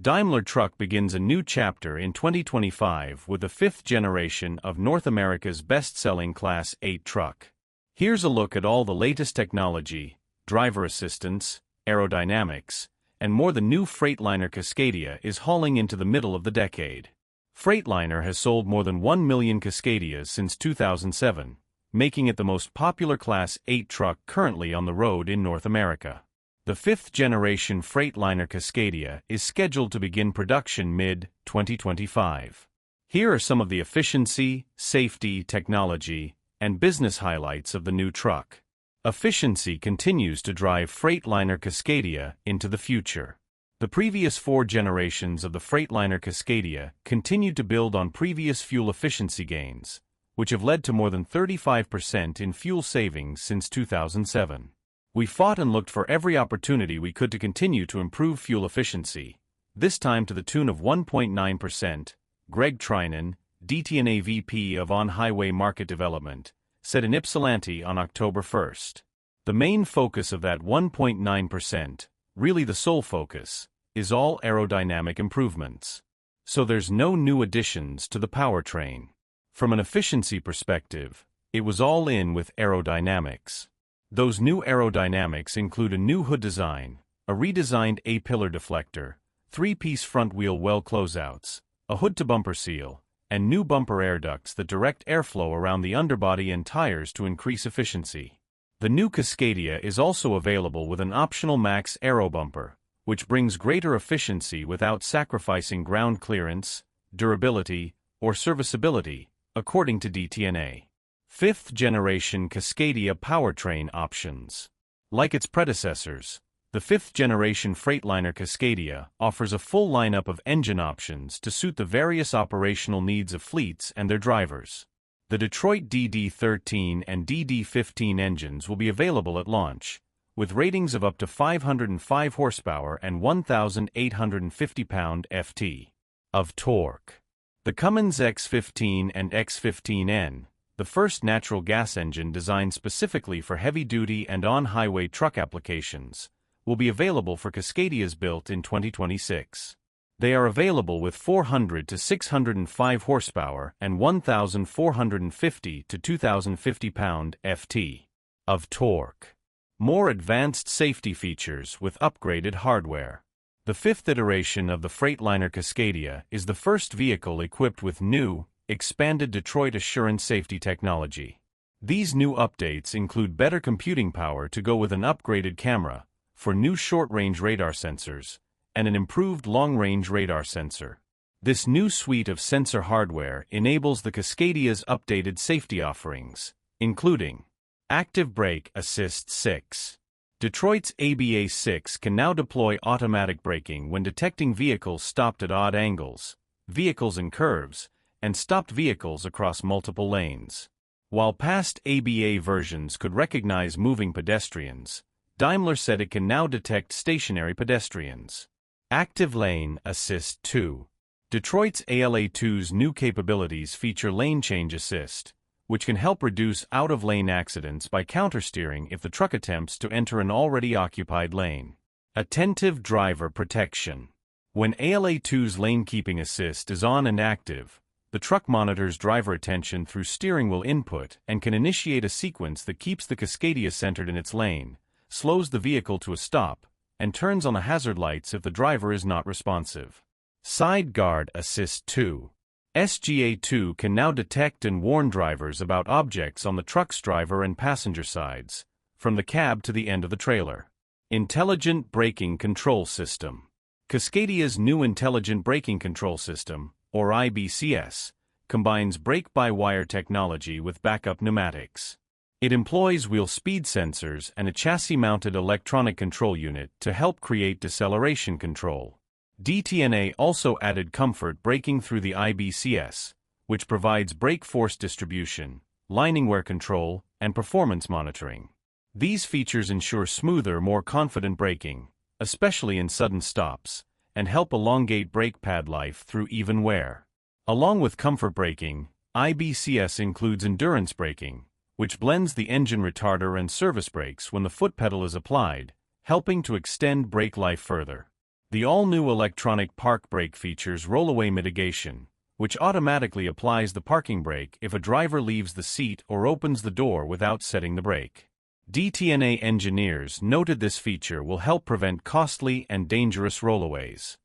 Daimler Truck begins a new chapter in 2025 with the fifth generation of North America's best-selling Class 8 truck. Here's a look at all the latest technology, driver assistance, aerodynamics, and more the new Freightliner Cascadia is hauling into the middle of the decade. Freightliner has sold more than 1 million Cascadias since 2007, making it the most popular Class 8 truck currently on the road in North America. The fifth-generation Freightliner Cascadia is scheduled to begin production mid-2025. Here are some of the efficiency, safety, technology, and business highlights of the new truck. Efficiency continues to drive Freightliner Cascadia into the future. The previous 4 generations of the Freightliner Cascadia continued to build on previous fuel efficiency gains, which have led to more than 35% in fuel savings since 2007. We fought and looked for every opportunity we could to continue to improve fuel efficiency, this time to the tune of 1.9%, Greg Trinan, DTNA VP of On-Highway Market Development, said in Ypsilanti on October 1st. The main focus of that 1.9%, really the sole focus, is all aerodynamic improvements. So there's no new additions to the powertrain. From an efficiency perspective, it was all in with aerodynamics. Those new aerodynamics include a new hood design, a redesigned A-pillar deflector, 3-piece front wheel well closeouts, a hood-to-bumper seal, and new bumper air ducts that direct airflow around the underbody and tires to increase efficiency. The new Cascadia is also available with an optional Max Aero bumper, which brings greater efficiency without sacrificing ground clearance, durability, or serviceability, according to DTNA. Fifth-generation Cascadia powertrain options. Like its predecessors, the fifth-generation Freightliner Cascadia offers a full lineup of engine options to suit the various operational needs of fleets and their drivers. The Detroit DD13 and DD15 engines will be available at launch, with ratings of up to 505 horsepower and 1,850 pound-ft of torque. The Cummins X15 and X15N, the first natural gas engine designed specifically for heavy-duty and on-highway truck applications, will be available for Cascadias built in 2026. They are available with 400 to 605 horsepower and 1,450 to 2,050 pound-ft of torque. More advanced safety features with upgraded hardware. The fifth iteration of the Freightliner Cascadia is the first vehicle equipped with new, expanded Detroit Assurance safety technology. These new updates include better computing power to go with an upgraded camera, for new short-range radar sensors, and an improved long-range radar sensor. This new suite of sensor hardware enables the Cascadia's updated safety offerings, including Active Brake Assist 6. Detroit's ABA6 can now deploy automatic braking when detecting vehicles stopped at odd angles, vehicles in curves, and stopped vehicles across multiple lanes. While past ABA versions could recognize moving pedestrians, Daimler said it can now detect stationary pedestrians. Active Lane Assist 2. Detroit's ALA2's new capabilities feature lane change assist, which can help reduce out-of-lane accidents by countersteering if the truck attempts to enter an already occupied lane. Attentive Driver Protection. When ALA2's lane-keeping assist is on and active, the truck monitors driver attention through steering wheel input and can initiate a sequence that keeps the Cascadia centered in its lane, slows the vehicle to a stop, and turns on the hazard lights if the driver is not responsive. Side Guard Assist 2. SGA2 can now detect and warn drivers about objects on the truck's driver and passenger sides, from the cab to the end of the trailer. Intelligent Braking Control System. Cascadia's new Intelligent Braking Control System, or IBCS, combines brake-by-wire technology with backup pneumatics. It employs wheel speed sensors and a chassis-mounted electronic control unit to help create deceleration control. DTNA also added comfort braking through the IBCS, which provides brake force distribution, lining wear control, and performance monitoring. These features ensure smoother, more confident braking, especially in sudden stops, and help elongate brake pad life through even wear. Along with comfort braking, IBCS includes endurance braking, which blends the engine retarder and service brakes when the foot pedal is applied, helping to extend brake life further. The all-new electronic park brake features rollaway mitigation, which automatically applies the parking brake if a driver leaves the seat or opens the door without setting the brake. DTNA engineers noted this feature will help prevent costly and dangerous rollaways.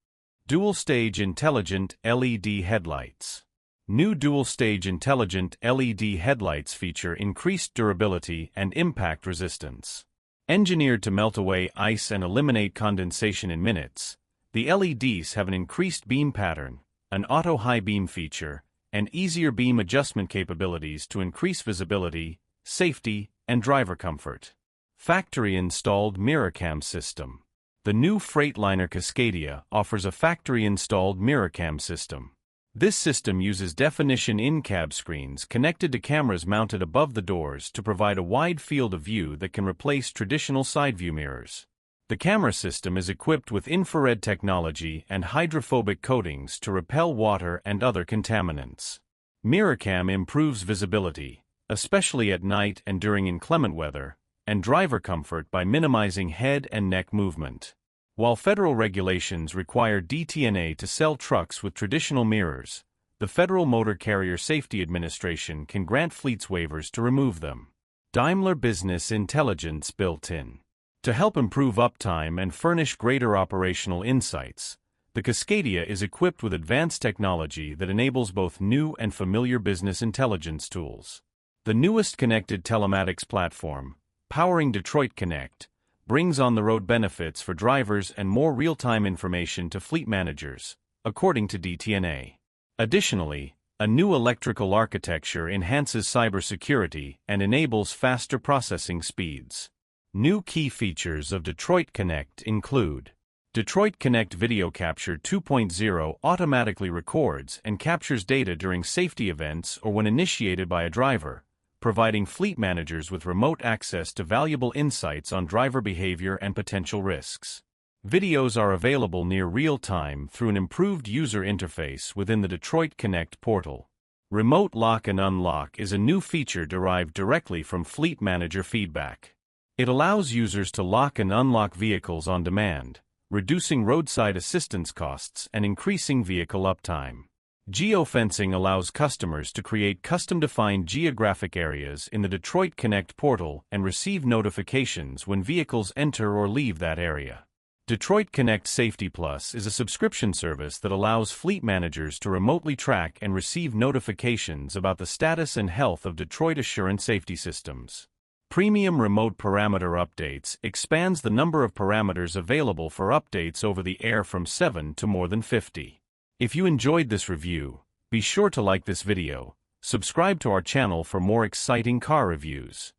Dual-stage intelligent LED headlights. New dual-stage intelligent LED headlights feature increased durability and impact resistance. Engineered to melt away ice and eliminate condensation in minutes, the LEDs have an increased beam pattern, an auto-high beam feature, and easier beam adjustment capabilities to increase visibility, safety, and driver comfort. Factory-installed mirror cam system. The new Freightliner Cascadia offers a factory-installed mirror cam system. This system uses definition in-cab screens connected to cameras mounted above the doors to provide a wide field of view that can replace traditional side view mirrors. The camera system is equipped with infrared technology and hydrophobic coatings to repel water and other contaminants. MirrorCam improves visibility, especially at night and during inclement weather, and driver comfort by minimizing head and neck movement. While federal regulations require DTNA to sell trucks with traditional mirrors, the Federal Motor Carrier Safety Administration can grant fleets waivers to remove them. Daimler Business Intelligence built-in. To help improve uptime and furnish greater operational insights, the Cascadia is equipped with advanced technology that enables both new and familiar business intelligence tools. The newest connected telematics platform, powering Detroit Connect, brings on-the-road benefits for drivers and more real-time information to fleet managers, according to DTNA. Additionally, a new electrical architecture enhances cybersecurity and enables faster processing speeds. New key features of Detroit Connect include: Detroit Connect Video Capture 2.0 automatically records and captures data during safety events or when initiated by a driver, providing fleet managers with remote access to valuable insights on driver behavior and potential risks. Videos are available near real-time through an improved user interface within the Detroit Connect portal. Remote Lock and Unlock is a new feature derived directly from fleet manager feedback. It allows users to lock and unlock vehicles on demand, reducing roadside assistance costs and increasing vehicle uptime. Geofencing allows customers to create custom-defined geographic areas in the Detroit Connect portal and receive notifications when vehicles enter or leave that area. Detroit Connect Safety Plus is a subscription service that allows fleet managers to remotely track and receive notifications about the status and health of Detroit Assurance safety systems. Premium Remote Parameter Updates expands the number of parameters available for updates over the air from 7 to more than 50. If you enjoyed this review, be sure to like this video, subscribe to our channel for more exciting car reviews.